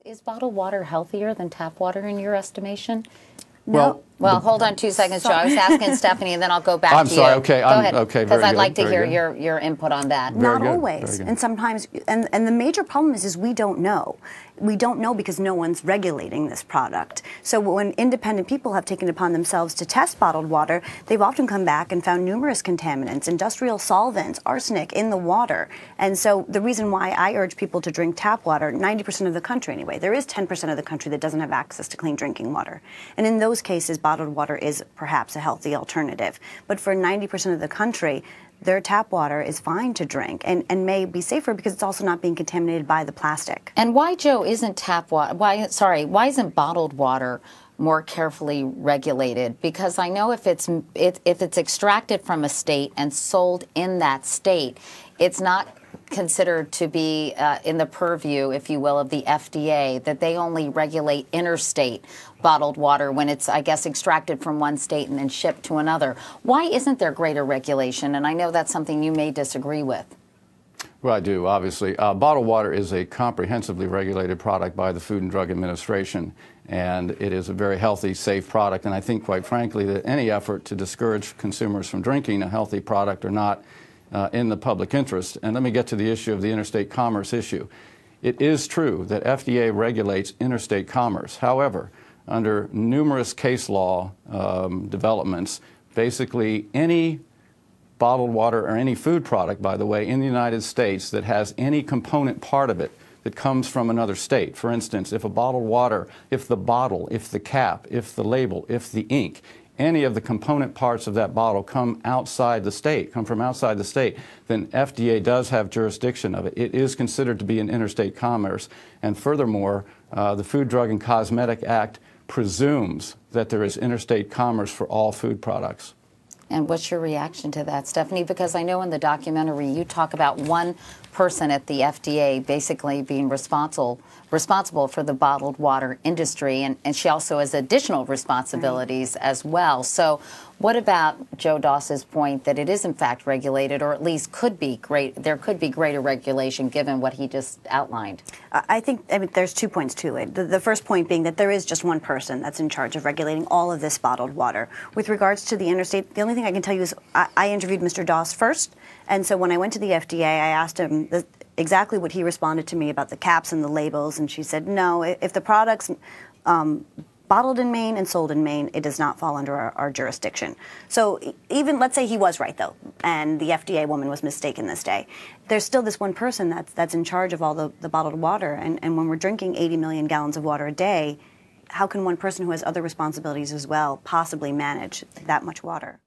Is bottled water healthier than tap water in your estimation? No. Well, hold on 2 seconds, Joe. I was asking Stephanie, and then I'll go back to you. I'm sorry. Okay. Go ahead. Okay. Because I'd good, like to hear good. your input on that. Very Not good, always. very good. And sometimes, and the major problem is we don't know. We don't know because no one's regulating this product. So when independent people have taken it upon themselves to test bottled water, they've often come back and found numerous contaminants, industrial solvents, arsenic in the water. And so the reason why I urge people to drink tap water, 90% of the country anyway, there is 10% of the country that doesn't have access to clean drinking water. And in those cases, bottled water is perhaps a healthy alternative. But for 90% of the country, their tap water is fine to drink and may be safer because it's also not being contaminated by the plastic. And why, Joe, isn't tap water, why isn't bottled water more carefully regulated? Because I know if it's extracted from a state and sold in that state, it's not considered to be in the purview, if you will, of the FDA, that they only regulate interstate bottled water when it's, I guess, extracted from one state and then shipped to another. Why isn't there greater regulation? And I know that's something you may disagree with. Well, I do, obviously. Bottled water is a comprehensively regulated product by the Food and Drug Administration, and it is a very healthy, safe product. And I think, quite frankly, that any effort to discourage consumers from drinking a healthy product are not in the public interest. And let me get to the issue of the interstate commerce issue. It is true that FDA regulates interstate commerce. However, under numerous case law developments, basically any bottled water or any food product, by the way, in the United States that has any component part of it that comes from another state. For instance, if a bottled water, if the bottle, if the cap, if the label, if the ink, any of the component parts of that bottle come outside the state, come from outside the state, then FDA does have jurisdiction of it. It is considered to be an interstate commerce. And furthermore, the Food, Drug, and Cosmetic Act presumes that there is interstate commerce for all food products. And what's your reaction to that, Stephanie? Because I know in the documentary you talk about one person at the FDA basically being responsible for the bottled water industry, and she also has additional responsibilities as well. So what about Joe Doss's point that it is in fact regulated, or at least there could be greater regulation given what he just outlined? I mean, there's 2 points to it. The first point being that there is just one person that's in charge of regulating all of this bottled water. With regards to the interstate, the only thing I can tell you is I interviewed Mr. Doss first, and so when I went to the FDA, I asked him exactly what he responded to me about the caps and the labels, and she said, no, if the product's bottled in Maine and sold in Maine, it does not fall under our jurisdiction. So even, let's say he was right, though, and the FDA woman was mistaken this day, there's still this one person that's in charge of all the bottled water, and when we're drinking 80 million gallons of water a day, how can one person who has other responsibilities as well possibly manage that much water?